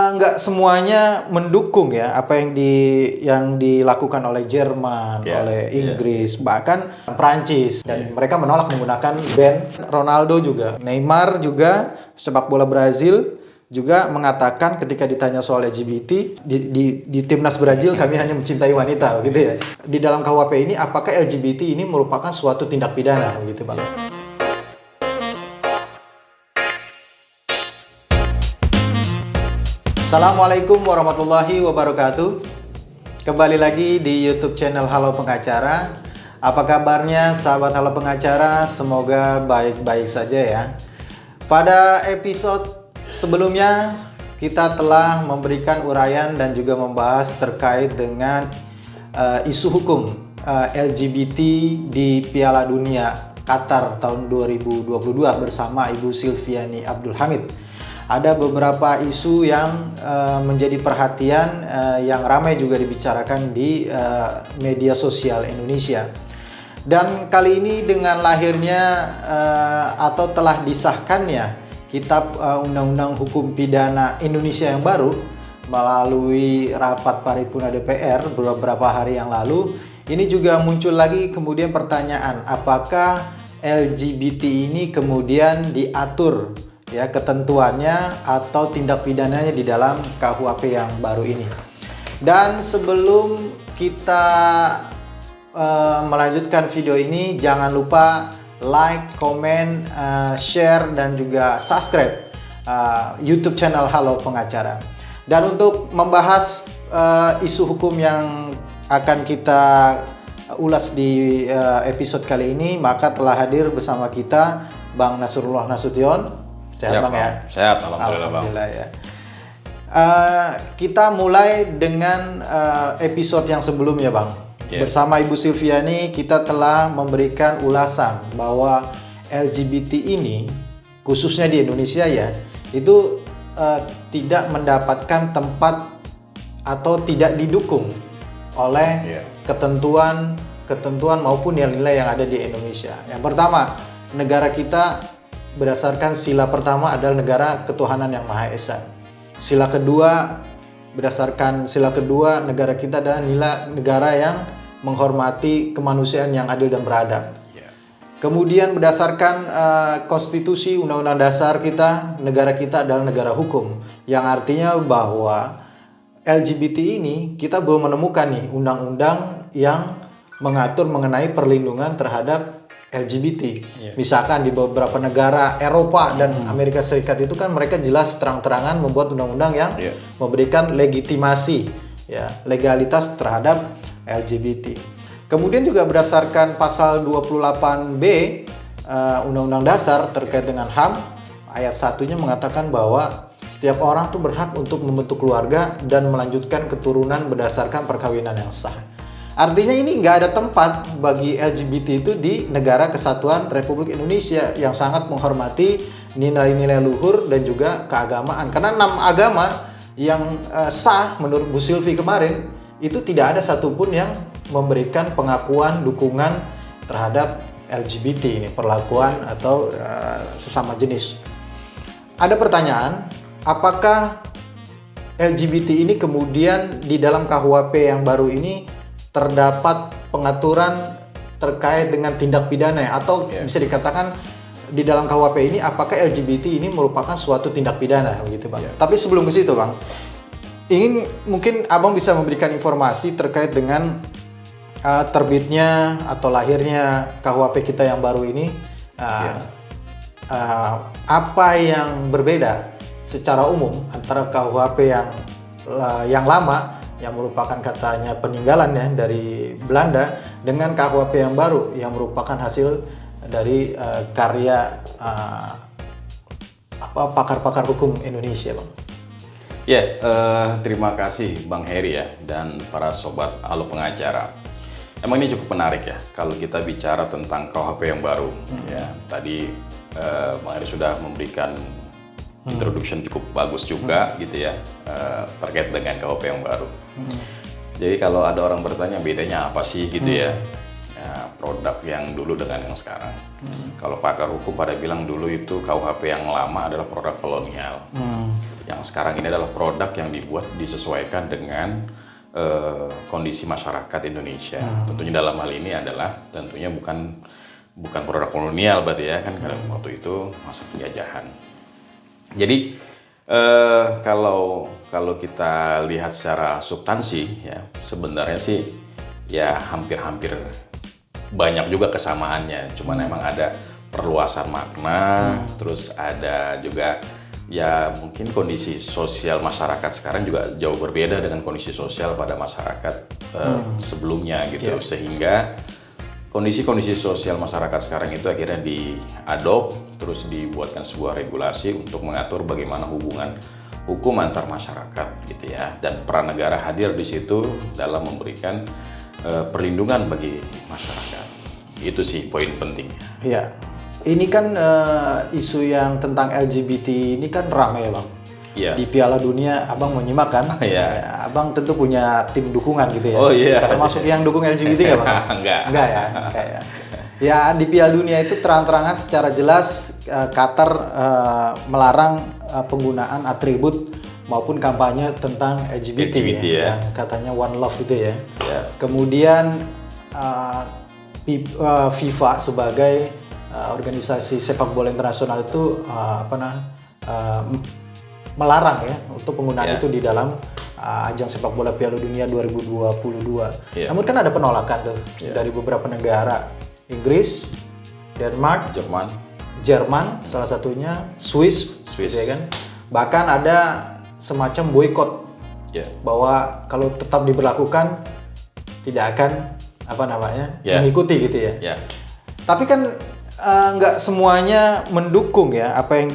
nggak semuanya mendukung ya apa yang dilakukan oleh Jerman, oleh Inggris, bahkan Prancis, dan mereka menolak menggunakan ban. Ronaldo juga, Neymar juga, sepak bola Brazil juga mengatakan ketika ditanya soal LGBT di timnas Brazil, kami hanya mencintai wanita, gitu ya. Di dalam KUHP ini, apakah LGBT ini merupakan suatu tindak pidana, gitu, Bang? Assalamualaikum warahmatullahi wabarakatuh. Kembali lagi di YouTube channel Halo Pengacara. Apa kabarnya sahabat Halo Pengacara? Semoga baik-baik saja ya. Pada episode sebelumnya kita telah memberikan uraian dan juga membahas terkait dengan isu hukum LGBT di Piala Dunia Qatar tahun 2022 bersama Ibu Silviani Abdul Hamid. Ada beberapa isu yang menjadi perhatian yang ramai juga dibicarakan di media sosial Indonesia. Dan kali ini dengan lahirnya atau telah disahkannya Kitab Undang-Undang Hukum Pidana Indonesia yang baru melalui rapat paripurna DPR beberapa hari yang lalu, ini juga muncul lagi kemudian pertanyaan, apakah LGBT ini kemudian diatur ya ketentuannya atau tindak pidananya di dalam KUHP yang baru ini. Dan sebelum kita melanjutkan video ini, jangan lupa like, comment, share, dan juga subscribe YouTube channel Halo Pengacara. Dan untuk membahas isu hukum yang akan kita ulas di episode kali ini, maka telah hadir bersama kita Bang Nasrullah Nasution. Sehat Bang ya? Sehat, alhamdulillah ya. Kita mulai dengan episode yang sebelumnya Bang. Bersama Ibu Silviani kita telah memberikan ulasan bahwa LGBT ini khususnya di Indonesia ya, itu tidak mendapatkan tempat atau tidak didukung oleh ketentuan maupun nilai-nilai yang ada di Indonesia. Yang pertama, negara kita berdasarkan sila pertama adalah negara ketuhanan yang Maha Esa. Berdasarkan sila kedua, negara kita adalah negara yang menghormati kemanusiaan yang adil dan beradab. Kemudian berdasarkan konstitusi undang-undang dasar kita, negara kita adalah negara hukum, yang artinya bahwa LGBT ini kita belum menemukan nih undang-undang yang mengatur mengenai perlindungan terhadap LGBT. Misalkan di beberapa negara Eropa dan Amerika Serikat itu kan mereka jelas terang-terangan membuat undang-undang yang memberikan legitimasi ya, legalitas terhadap LGBT. Kemudian juga berdasarkan pasal 28B Undang-Undang Dasar terkait dengan HAM, ayat 1-nya mengatakan bahwa setiap orang tuh berhak untuk membentuk keluarga dan melanjutkan keturunan berdasarkan perkawinan yang sah. Artinya ini nggak ada tempat bagi LGBT itu di negara kesatuan Republik Indonesia yang sangat menghormati nilai-nilai luhur dan juga keagamaan. Karena 6 agama yang sah menurut Bu Silvi kemarin itu tidak ada satupun yang memberikan pengakuan dukungan terhadap LGBT ini, perlakuan atau sesama jenis. Ada pertanyaan, apakah LGBT ini kemudian di dalam KUHP yang baru ini terdapat pengaturan terkait dengan tindak pidana atau bisa dikatakan di dalam KUHP ini apakah LGBT ini merupakan suatu tindak pidana begitu Bang. Tapi sebelum ke situ Bang, mungkin Abang bisa memberikan informasi terkait dengan terbitnya atau lahirnya KUHP kita yang baru ini, apa yang berbeda secara umum antara KUHP yang lama yang merupakan katanya peninggalan ya dari Belanda dengan KUHP yang baru yang merupakan hasil dari karya pakar-pakar hukum Indonesia Bang. Terima kasih Bang Heri ya dan para sobat Halo Pengacara. Emang ini cukup menarik ya kalau kita bicara tentang KUHP yang baru. Ya, tadi Bang Heri sudah memberikan introduction cukup bagus juga gitu ya terkait dengan KUHP yang baru. Jadi kalau ada orang bertanya bedanya apa sih gitu ya, ya, produk yang dulu dengan yang sekarang. Kalau pakar hukum pada bilang dulu itu KUHP yang lama adalah produk kolonial. Yang sekarang ini adalah produk yang disesuaikan dengan kondisi masyarakat Indonesia. Tentunya dalam hal ini adalah tentunya bukan produk kolonial berarti ya kan, karena waktu itu masa penjajahan. Jadi kalau kita lihat secara substansi ya sebenarnya sih ya hampir banyak juga kesamaannya, cuman emang ada perluasan makna, terus ada juga ya mungkin kondisi sosial masyarakat sekarang juga jauh berbeda dengan kondisi sosial pada masyarakat sebelumnya gitu, sehingga kondisi sosial masyarakat sekarang itu akhirnya diadop, terus dibuatkan sebuah regulasi untuk mengatur bagaimana hubungan hukum antar masyarakat gitu ya, dan peran negara hadir di situ dalam memberikan perlindungan bagi masyarakat. Itu sih poin pentingnya. Iya. Ini kan isu yang tentang LGBT ini kan ramai ya Bang. Iya. Di Piala Dunia Abang menyimak kan? Iya. Ya, Abang tentu punya tim dukungan gitu ya. Oh iya. Termasuk yang dukung LGBT ya Bang? Enggak. Enggak ya. Enggak ya. Ya di Piala Dunia itu terang-terangan secara jelas Qatar melarang penggunaan atribut maupun kampanye tentang LGBT ya, yang katanya One Love gitu ya. Kemudian FIFA sebagai organisasi sepak bola internasional itu melarang ya untuk penggunaan itu di dalam ajang sepak bola Piala Dunia 2022. Namun kan ada penolakan tuh dari beberapa negara, Inggris, Denmark, Jerman salah satunya, Swiss. Gitu ya kan. Bahkan ada semacam boykot bahwa kalau tetap diberlakukan tidak akan mengikuti gitu ya. Tapi kan nggak semuanya mendukung ya apa yang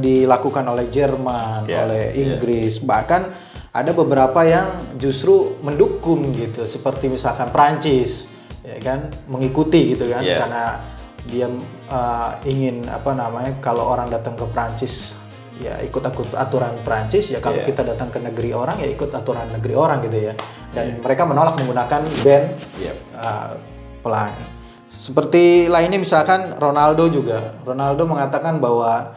dilakukan oleh Jerman, oleh Inggris, bahkan ada beberapa yang justru mendukung gitu, seperti misalkan Prancis, ya kan, mengikuti gitu kan, karena dia ingin kalau orang datang ke Prancis ya ikut aturan Prancis, ya kalau kita datang ke negeri orang ya ikut aturan negeri orang gitu ya, dan mereka menolak menggunakan band pelangi. Seperti lainnya misalkan Ronaldo mengatakan bahwa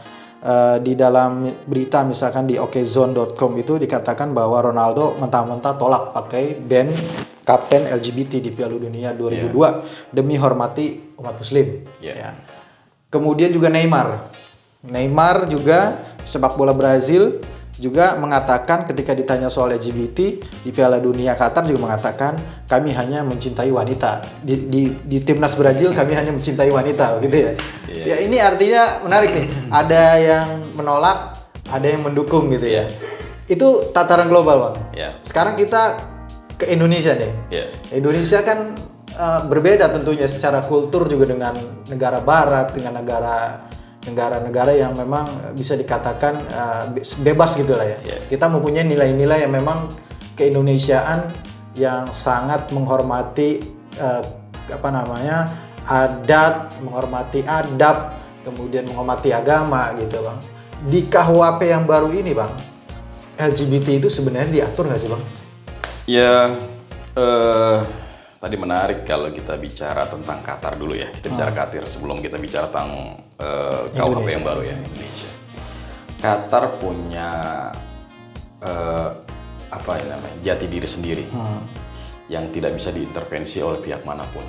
di dalam berita misalkan di okezone.com itu dikatakan bahwa Ronaldo mentah-mentah tolak pakai band kapten LGBT di Piala Dunia 2002 demi hormati umat muslim. Ya. Kemudian juga Neymar juga sepak bola Brazil juga mengatakan ketika ditanya soal LGBT di Piala Dunia Qatar juga mengatakan kami hanya mencintai wanita di timnas Brazil, kami hanya mencintai wanita gitu ya. Ya ini artinya menarik nih, ada yang menolak, ada yang mendukung gitu ya. Itu tataran global Bang. Sekarang kita ke Indonesia nih. Indonesia kan berbeda tentunya secara kultur juga dengan negara barat, dengan negara-negara yang memang bisa dikatakan bebas gitu lah ya. Kita mempunyai nilai-nilai yang memang keindonesiaan yang sangat menghormati adat, menghormati adab, kemudian menghormati agama gitu Bang. Di KUHP yang baru ini Bang, LGBT itu sebenarnya diatur nggak sih Bang? Ya, tadi menarik kalau kita bicara tentang Qatar dulu ya. Kita bicara Qatar sebelum kita bicara tentang KUHP yang baru ya, Indonesia. Qatar punya jati diri sendiri yang tidak bisa diintervensi oleh pihak manapun.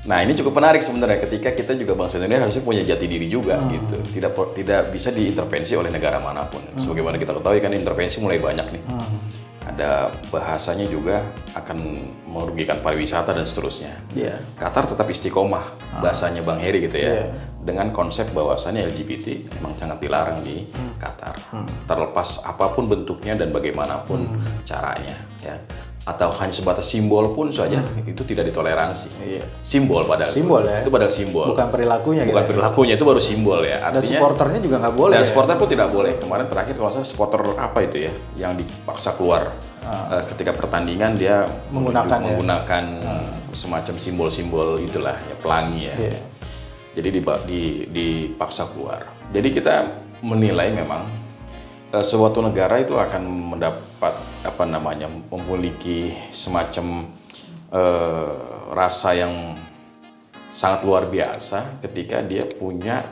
Nah ini cukup menarik sebenarnya ketika kita juga bangsa Indonesia harusnya punya jati diri juga gitu. Tidak bisa diintervensi oleh negara manapun. Sebagaimana kita ketahui kan intervensi mulai banyak nih. Ada bahasanya juga akan merugikan pariwisata dan seterusnya. Qatar tetap istiqomah bahasanya Bang Heri gitu ya. Dengan konsep bahwasannya LGBT memang sangat dilarang di Qatar. Terlepas apapun bentuknya dan bagaimanapun caranya ya. Atau hanya sebatas simbol pun saja itu tidak ditoleransi. Simbol padahal. Simbol ya. Itu padahal simbol. Bukan perilakunya. Bukan perilakunya, itu baru simbol ya. Artinya, dan supporternya juga nggak boleh. Dan supporter pun tidak boleh. Kemarin terakhir kalau saya supporter apa itu ya, yang dipaksa keluar ketika pertandingan dia menggunakan semacam simbol-simbol itulah ya, pelangi ya. Jadi dipaksa keluar. Jadi kita menilai memang suatu negara itu akan mendapat memiliki semacam rasa yang sangat luar biasa ketika dia punya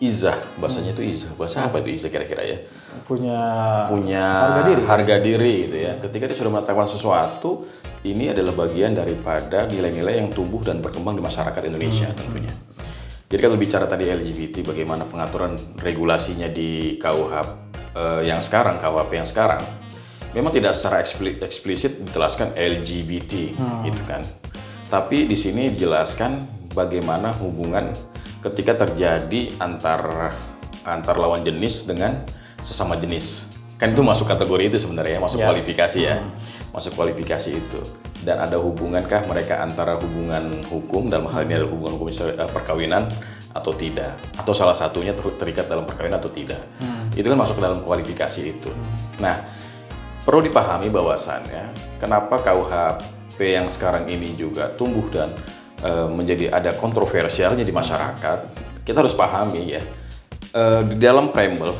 izah, bahasanya itu izah, bahasa apa itu izah kira-kira ya? Punya harga diri gitu ya. Ketika dia sudah mengatakan sesuatu, ini adalah bagian daripada nilai-nilai yang tumbuh dan berkembang di masyarakat Indonesia tentunya. Jadi kalau bicara tadi LGBT, bagaimana pengaturan regulasinya di KUHP yang sekarang, KUHP yang sekarang, memang tidak secara eksplisit dijelaskan LGBT gitu kan. Tapi di sini dijelaskan bagaimana hubungan ketika terjadi antar lawan jenis dengan sesama jenis. Kan itu masuk kategori itu sebenarnya, masuk kualifikasi ya. Masuk kualifikasi itu. Dan ada hubungankah mereka antara hubungan hukum, dalam hal ini ada hubungan hukum perkawinan atau tidak, atau salah satunya terikat dalam perkawinan atau tidak. Itu kan masuk ke dalam kualifikasi itu. Nah, perlu dipahami bahwasannya kenapa KUHP yang sekarang ini juga tumbuh dan menjadi ada kontroversialnya di masyarakat. Kita harus pahami ya, di dalam preamble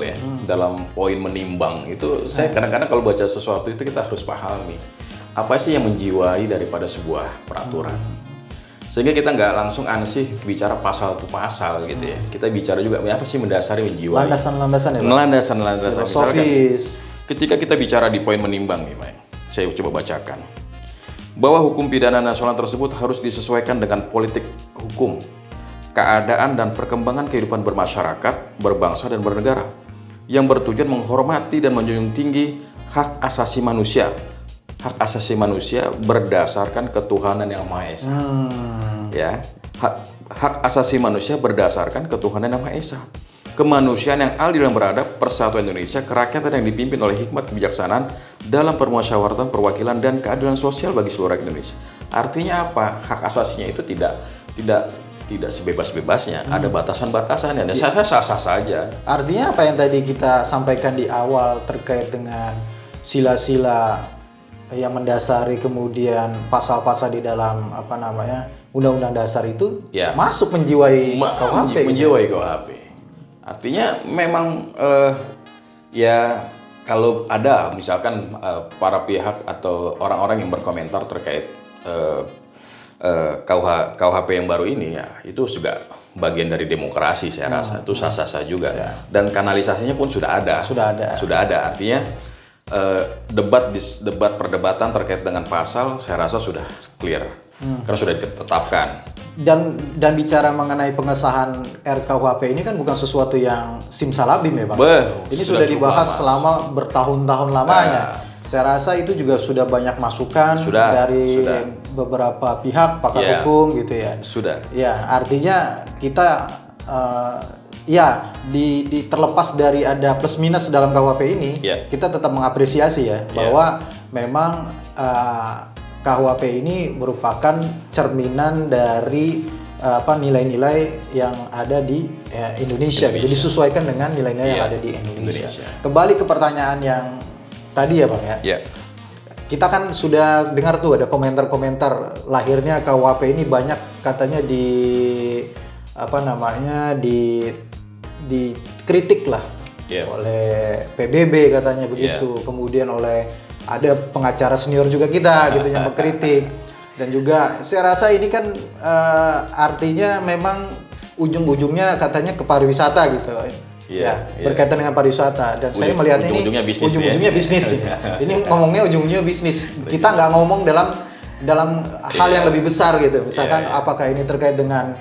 ya, dalam poin menimbang itu, saya kadang-kadang kalau baca sesuatu itu kita harus pahami apa sih yang menjiwai daripada sebuah peraturan. Sehingga kita nggak langsung ansih bicara pasal tu pasal gitu ya. Kita bicara juga apa sih mendasari, menjiwai. Landasan-landasan ya, Pak? Landasan-landasan. Filosofis. Ketika kita bicara di poin menimbang nih, Pak, saya coba bacakan. Bahwa hukum pidana nasional tersebut harus disesuaikan dengan politik hukum, keadaan dan perkembangan kehidupan bermasyarakat, berbangsa dan bernegara, yang bertujuan menghormati dan menjunjung tinggi hak asasi manusia. Hak asasi manusia berdasarkan ketuhanan yang Maha Esa. Ya, hak asasi manusia berdasarkan ketuhanan yang Maha Esa. Kemanusiaan yang adil dan beradab, persatuan Indonesia, kerakyatan yang dipimpin oleh hikmat kebijaksanaan dalam permusyawaratan, perwakilan dan keadilan sosial bagi seluruh rakyat Indonesia. Artinya apa? Hak asasinya itu tidak sebebas-bebasnya, ada batasan-batasannya. Dan saya sah-sah saja. Artinya apa yang tadi kita sampaikan di awal terkait dengan sila-sila yang mendasari kemudian pasal-pasal di dalam Undang-Undang Dasar itu masuk menjiwai KUHP. Menjiwai KUHP. Artinya memang ya kalau ada misalkan para pihak atau orang-orang yang berkomentar terkait KUHP yang baru ini, ya itu juga bagian dari demokrasi, saya rasa itu sah-sah juga. Dan kanalisasinya pun sudah ada. Artinya perdebatan terkait dengan pasal saya rasa sudah clear karena sudah ditetapkan. Dan bicara mengenai pengesahan RKUHP ini kan bukan sesuatu yang simsalabim ya, Bang. Ini sudah dibahas selama bertahun-tahun lamanya. Saya rasa itu juga sudah banyak masukan dari beberapa pihak pakar hukum gitu ya. Ya, artinya kita terlepas dari ada plus minus dalam KUHP ini, kita tetap mengapresiasi ya bahwa memang KUHP ini merupakan cerminan dari nilai-nilai yang ada di Indonesia. Gitu. Disesuaikan dengan nilai-nilai yang ada di Indonesia. Kembali ke pertanyaan yang tadi ya, Bang ya. Kita kan sudah dengar tuh ada komentar-komentar lahirnya KUHP ini banyak katanya dikritik lah oleh PBB katanya begitu. Kemudian oleh ada pengacara senior juga kita gitu yang mengkritik. Dan juga saya rasa ini kan artinya memang ujung-ujungnya katanya ke pariwisata gitu. Berkaitan dengan pariwisata. Dan saya melihat ini ujung-ujungnya bisnis. Ini ngomongnya ujung-ujungnya bisnis. Kita nggak ngomong dalam hal yang lebih besar gitu. Misalkan apakah ini terkait dengan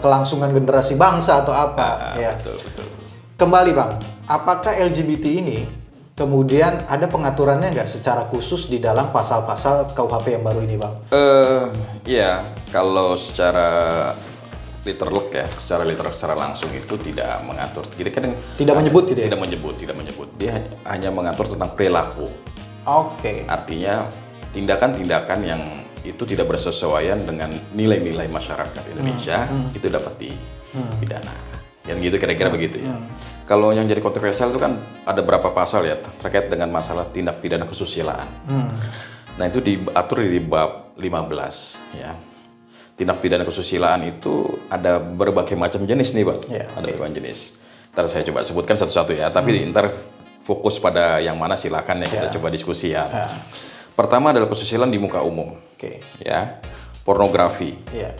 kelangsungan generasi bangsa atau apa. Betul. Kembali, Bang, apakah LGBT ini kemudian ada pengaturannya nggak secara khusus di dalam pasal-pasal KUHP yang baru ini, Bang? Kalau secara literalek ya, secara langsung itu tidak mengatur. Jadi kan tidak menyebut gitu ya? Tidak menyebut. Dia hanya mengatur tentang perilaku. Artinya tindakan-tindakan yang itu tidak bersesuaian dengan nilai-nilai masyarakat Indonesia itu dapat dipidana. Yang gitu kira-kira begitu ya. Kalau yang jadi kontroversial itu kan ada berapa pasal ya terkait dengan masalah tindak pidana kesusilaan. Nah itu diatur di bab 15 ya. Tindak pidana kesusilaan itu ada berbagai macam jenis nih, Bang. Ada berbagai jenis. Ntar saya coba sebutkan satu-satu ya. Tapi ntar fokus pada yang mana silakan ya kita coba diskusi ya. Pertama adalah kesusilaan di muka umum, Oke. ya, pornografi, Iya.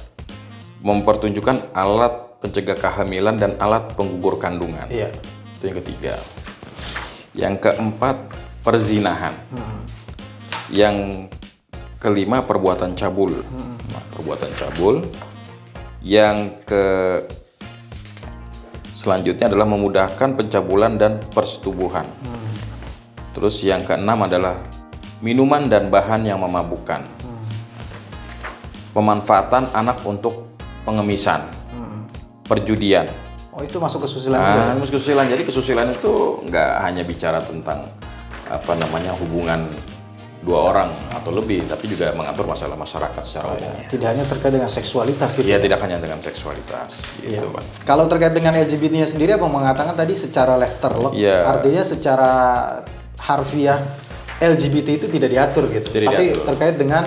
mempertunjukkan alat pencegah kehamilan dan alat penggugur kandungan. Iya. Itu yang ketiga. Yang keempat, perzinahan. Yang kelima, perbuatan cabul. Nah, perbuatan cabul. Yang selanjutnya adalah memudahkan pencabulan dan persetubuhan. Terus yang keenam adalah minuman dan bahan yang memabukkan. Pemanfaatan anak untuk pengemisan. Perjudian. Oh, itu masuk kesusilaan juga. Nah, kesusilaan. Jadi kesusilaan itu nggak hanya bicara tentang hubungan dua orang atau lebih, tapi juga mengatur masalah masyarakat secara umum. Tidak hanya terkait dengan seksualitas gitu Iya, ya. tidak hanya dengan seksualitas gitu, Iya. Pak. Kalau terkait dengan LGBT-nya sendiri, Abang mengatakan tadi secara letterlock, Iya. artinya secara harfiah LGBT itu tidak diatur gitu. Tidak Tapi diatur. terkait dengan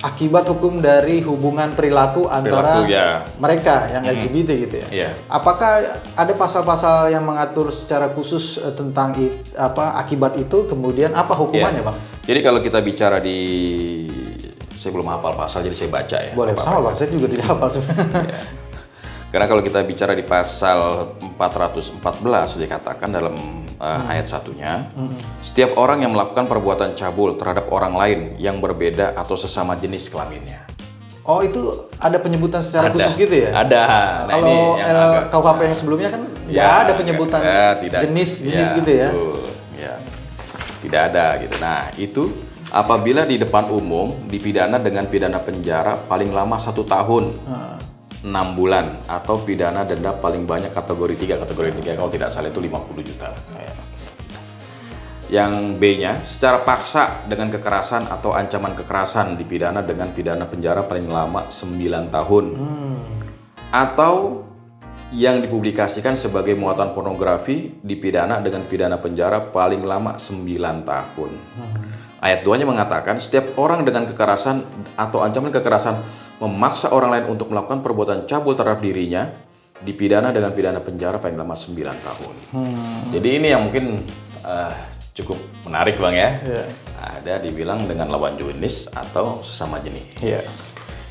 akibat hukum dari hubungan perilaku antara ya. mereka yang LGBT gitu ya. Iya. Apakah ada pasal-pasal yang mengatur secara khusus tentang akibat itu, kemudian apa hukumannya, Iya. Bang? Jadi kalau kita bicara saya belum hafal pasal, jadi saya baca ya. Boleh, sama Bang, saya juga tidak hafal sebenarnya. Ya. Karena kalau kita bicara di pasal 414 dikatakan dalam ayat satunya, setiap orang yang melakukan perbuatan cabul terhadap orang lain yang berbeda atau sesama jenis kelaminnya. Oh, itu ada penyebutan secara khusus gitu ya? Ada. Nah, Kalau ini yang agak- KUHP yang sebelumnya kan nggak ada penyebutan jenis gitu ya? Betul. Ya, tidak ada gitu. Nah, itu apabila di depan umum dipidana dengan pidana penjara paling lama 1 tahun. 6 bulan atau pidana denda paling banyak kategori 3 kalau tidak salah itu 50 juta. Yang B-nya secara paksa dengan kekerasan atau ancaman kekerasan dipidana dengan pidana penjara paling lama 9 tahun. Atau yang dipublikasikan sebagai muatan pornografi dipidana dengan pidana penjara paling lama 9 tahun. Ayat 2-nya mengatakan setiap orang dengan kekerasan atau ancaman kekerasan memaksa orang lain untuk melakukan perbuatan cabul terhadap dirinya dipidana dengan pidana penjara paling lama 9 tahun. Jadi ini yang mungkin cukup menarik, Bang ya. Iya. Ada dibilang dengan lawan jenis atau sesama jenis. Iya.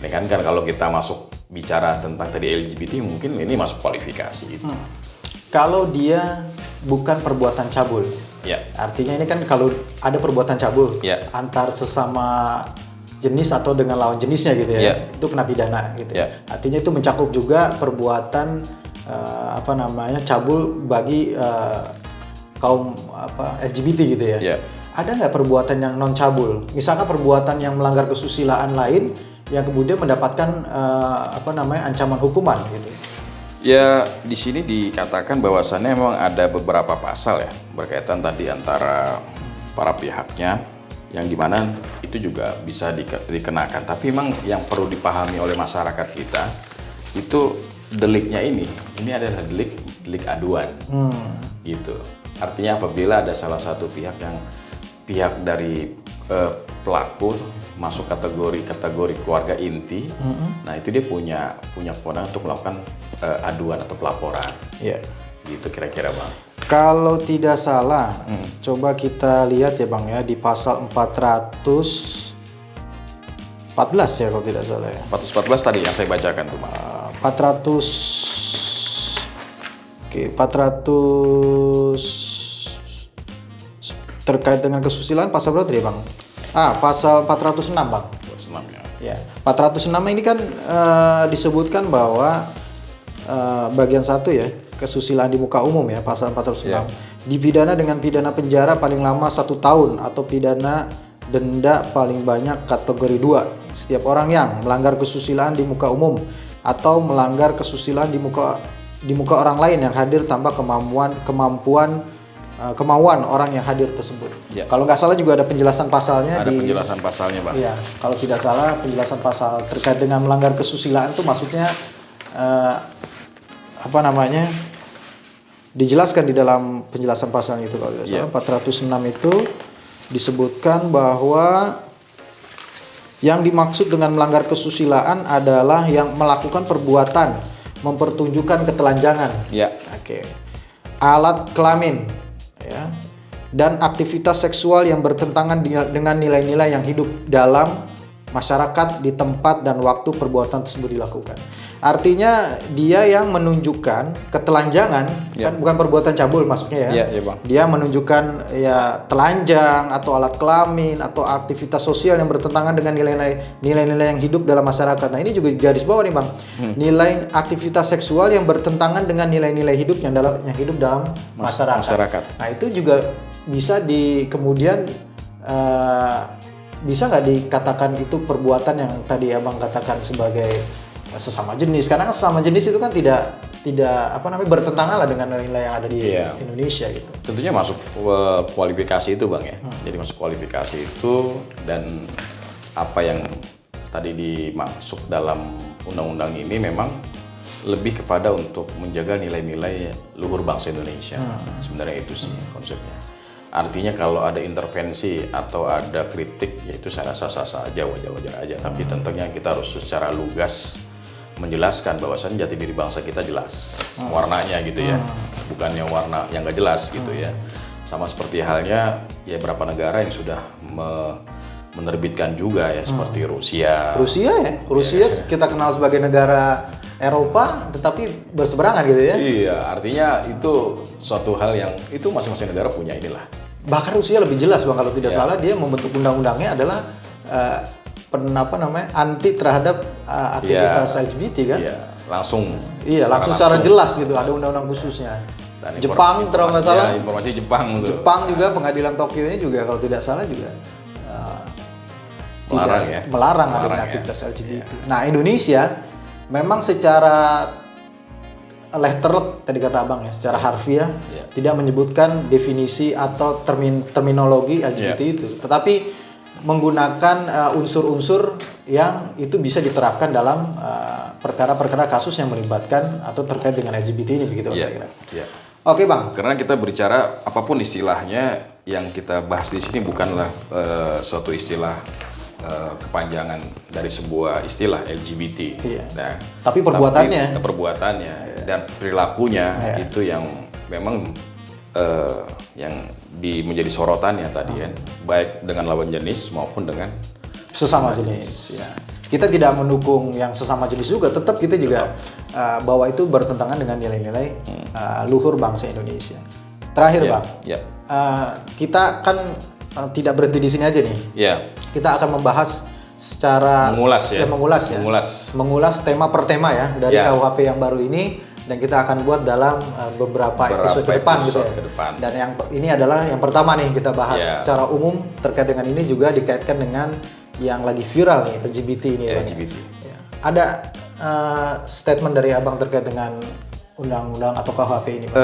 Ini kan kalau kita masuk bicara tentang tadi LGBT mungkin ini masuk kualifikasi gitu. Kalau dia bukan perbuatan cabul, Ya. artinya ini kan kalau ada perbuatan cabul Ya. antar sesama jenis atau dengan lawan jenisnya gitu ya, Ya. itu kena pidana gitu. Ya. Artinya itu mencakup juga perbuatan cabul bagi kaum LGBT gitu ya. Ya. Ada nggak perbuatan yang non cabul? Misalkan perbuatan yang melanggar kesusilaan lain yang kemudian mendapatkan ancaman hukuman gitu. Ya, di sini dikatakan bahwasannya memang ada beberapa pasal ya berkaitan tadi antara para pihaknya yang dimana itu juga bisa dikenakan. Tapi memang yang perlu dipahami oleh masyarakat kita itu deliknya ini adalah delik aduan, gitu. Artinya apabila ada salah satu pihak dari pelaku masuk kategori keluarga inti, nah itu dia punya kewenangan untuk melakukan aduan atau pelaporan. Iya. Gitu kira-kira, Bang. Kalau tidak salah, coba kita lihat ya Bang ya di pasal 414 ya kalau tidak salah ya. 414 tadi yang saya bacakan tuh, Bang. 400 terkait dengan kesusilaan pasal berapa tadi Bang? Pasal 406 Bang. Senam ya. Ya, 406 ini kan disebutkan bahwa bagian 1 ya, kesusilaan di muka umum ya, pasal 406. Ya. Dipidana dengan pidana penjara paling lama 1 tahun atau pidana denda paling banyak kategori 2. Setiap orang yang melanggar kesusilaan di muka umum atau melanggar kesusilaan di muka orang lain yang hadir tanpa kemauan orang yang hadir tersebut. Ya. Kalau nggak salah juga ada penjelasan pasalnya. Ada penjelasan pasalnya, Bang. Iya, kalau tidak salah penjelasan pasal terkait dengan melanggar kesusilaan itu maksudnya dijelaskan di dalam penjelasan pasalnya itu kalau tidak salah. 406 itu disebutkan bahwa yang dimaksud dengan melanggar kesusilaan adalah yang melakukan perbuatan mempertunjukkan ketelanjangan. Ya. Oke. Alat kelamin ya. dan aktivitas seksual yang bertentangan dengan nilai-nilai yang hidup dalam masyarakat di tempat dan waktu perbuatan tersebut dilakukan. Artinya dia yang menunjukkan ketelanjangan, kan bukan perbuatan cabul maksudnya ya. Bang. Dia menunjukkan ya telanjang atau alat kelamin atau aktivitas sosial yang bertentangan dengan nilai-nilai yang hidup dalam masyarakat. Nah, ini juga garis bawah nih, Bang. Nilai aktivitas seksual yang bertentangan dengan nilai-nilai hidup yang hidup dalam masyarakat. Nah, itu juga bisa kemudian bisa nggak dikatakan itu perbuatan yang tadi Abang katakan sebagai sesama jenis, karena sesama jenis itu kan tidak bertentangan lah dengan nilai yang ada di Indonesia gitu. Tentunya masuk kualifikasi itu, Bang ya. Jadi masuk kualifikasi itu, dan apa yang tadi dimaksud dalam undang-undang ini memang lebih kepada untuk menjaga nilai-nilai luhur bangsa Indonesia. Sebenarnya itu sih konsepnya. Artinya kalau ada intervensi atau ada kritik, ya itu saya rasa sah-sah aja, wajar-wajar aja. Tapi tentunya kita harus secara lugas menjelaskan bahwasannya jati diri bangsa kita jelas warnanya gitu ya, bukannya warna yang nggak jelas gitu ya. Sama seperti halnya ya beberapa negara yang sudah menerbitkan juga ya, seperti Rusia kita kenal sebagai negara Eropa tetapi berseberangan gitu ya. Iya, artinya itu suatu hal yang itu masing-masing negara punya inilah. Bahkan Rusia lebih jelas, Bang, kalau tidak salah dia membentuk undang-undangnya adalah anti terhadap aktivitas LGBT kan? Iya, langsung secara jelas gitu, ada undang-undang khususnya. Dan Jepang kalau nggak salah, informasi Jepang juga pengadilan Tokyo-nya juga kalau tidak salah juga melarang adanya aktivitas LGBT. Nah, Indonesia memang secara letter tadi kata Abang ya, secara harfiah tidak menyebutkan definisi atau terminologi LGBT itu, tetapi menggunakan unsur-unsur yang itu bisa diterapkan dalam perkara-perkara kasus yang melibatkan atau terkait dengan LGBT ini, begitu kira-kira. Oke, Bang. Karena kita berbicara apapun istilahnya, yang kita bahas di sini bukanlah suatu istilah kepanjangan dari sebuah istilah LGBT. Nah, tapi perbuatannya dan perilakunya itu yang memang yang menjadi sorotannya tadi kan, baik dengan lawan jenis maupun dengan sesama jenis. Ya. Kita tidak mendukung yang sesama jenis juga, tetap kita juga bahwa itu bertentangan dengan nilai-nilai luhur bangsa Indonesia. Terakhir, Bang, kita kan tidak berhenti di sini aja nih. Kita akan membahas secara mengulas tema per tema ya dari KUHP yang baru ini. Dan kita akan buat dalam beberapa episode ke depan gitu ya. Dan yang ini adalah yang pertama nih kita bahas secara umum terkait dengan ini, juga dikaitkan dengan yang lagi viral nih, LGBT ini. LGBT. Ya. Ada statement dari Abang terkait dengan undang-undang atau KUHP ini, Pak?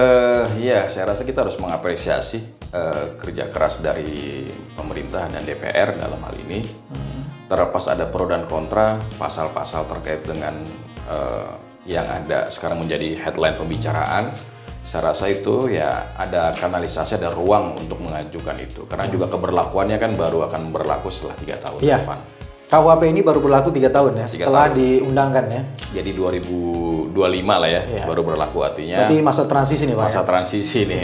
Saya rasa kita harus mengapresiasi kerja keras dari pemerintah dan DPR dalam hal ini. Terlepas ada pro dan kontra, pasal-pasal terkait dengan yang ada sekarang menjadi headline pembicaraan, saya rasa itu ya ada kanalisasi, ada ruang untuk mengajukan itu, karena juga keberlakuannya kan baru akan berlaku setelah 3 tahun ke depan. KUHP ini baru berlaku 3 tahun ya, setelah diundangkan ya. Jadi 2025 lah ya, baru berlaku, artinya. Berarti masa transisi nih, Pak.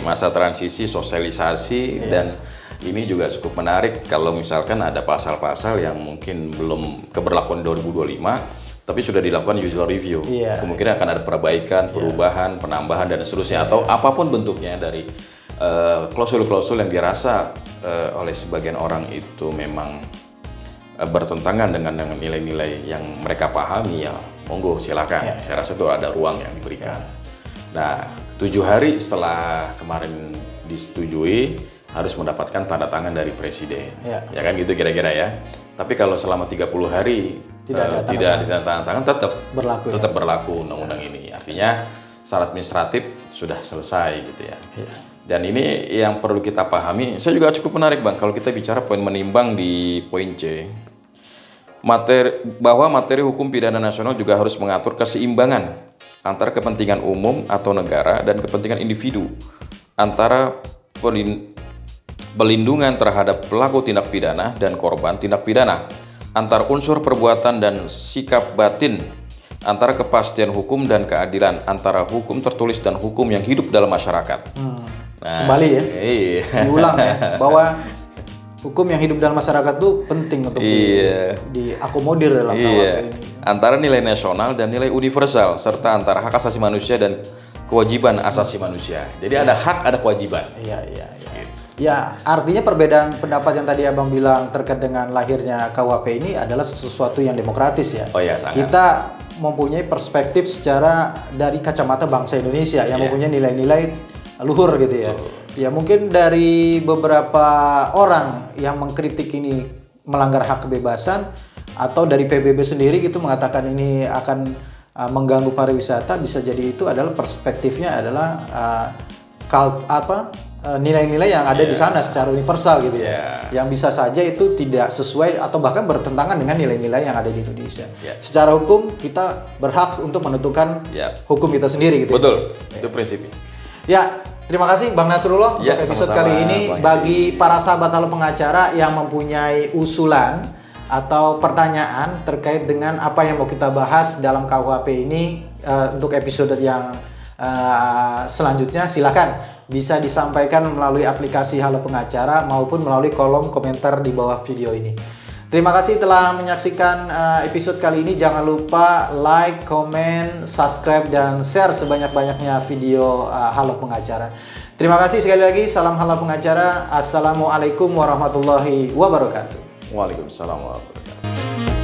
Masa transisi sosialisasi, dan ini juga cukup menarik kalau misalkan ada pasal-pasal yang mungkin belum keberlakuan 2025. Tapi sudah dilakukan usual review, kemungkinan akan ada perbaikan, perubahan, penambahan, dan seterusnya, atau apapun bentuknya dari klausul-klausul yang dirasa oleh sebagian orang itu memang bertentangan dengan nilai-nilai yang mereka pahami, ya monggo silakan. Saya rasa itu ada ruang yang diberikan. Nah, 7 hari setelah kemarin disetujui harus mendapatkan tanda tangan dari presiden, ya kan gitu kira-kira ya. Tapi kalau selama 30 hari tidak ada tanda tangan, tetap berlaku undang-undang ini. Artinya syarat administratif sudah selesai gitu ya. Dan ini yang perlu kita pahami. Saya juga cukup menarik, Bang, kalau kita bicara poin menimbang di poin C, bahwa materi hukum pidana nasional juga harus mengatur keseimbangan antara kepentingan umum atau negara dan kepentingan individu, antara pelindungan terhadap pelaku tindak pidana dan korban tindak pidana, antar unsur perbuatan dan sikap batin, antara kepastian hukum dan keadilan, antara hukum tertulis dan hukum yang hidup dalam masyarakat. kembali ya, Iya. diulang ya, bahwa hukum yang hidup dalam masyarakat itu penting untuk diakomodir dalam KUHP ini. Antara nilai nasional dan nilai universal, serta antara hak asasi manusia dan kewajiban asasi manusia. Jadi ada hak, ada kewajiban. Iya. Ya, artinya perbedaan pendapat yang tadi Abang bilang terkait dengan lahirnya KUHP ini adalah sesuatu yang demokratis ya. Oh ya, sangat. Kita mempunyai perspektif secara dari kacamata bangsa Indonesia yang mempunyai nilai-nilai luhur gitu ya. Ya mungkin dari beberapa orang yang mengkritik ini melanggar hak kebebasan, atau dari PBB sendiri gitu mengatakan ini akan mengganggu pariwisata, bisa jadi itu adalah perspektifnya adalah nilai-nilai yang ada di sana secara universal gitu ya. Yang bisa saja itu tidak sesuai atau bahkan bertentangan dengan nilai-nilai yang ada di Indonesia. Secara hukum kita berhak untuk menentukan hukum kita sendiri gitu. Betul, itu prinsipnya. Ya, terima kasih Bang Nasrullah untuk episode kali ini. Bagi para sahabat Halo Pengacara yang mempunyai usulan atau pertanyaan terkait dengan apa yang mau kita bahas dalam KUHP ini untuk episode yang selanjutnya, silakan bisa disampaikan melalui aplikasi Halo Pengacara maupun melalui kolom komentar di bawah video ini. Terima kasih telah menyaksikan episode kali ini. Jangan lupa like, comment, subscribe, dan share sebanyak-banyaknya video Halo Pengacara. Terima kasih sekali lagi. Salam Halo Pengacara. Assalamualaikum warahmatullahi wabarakatuh. Waalaikumsalam warahmatullahi wabarakatuh.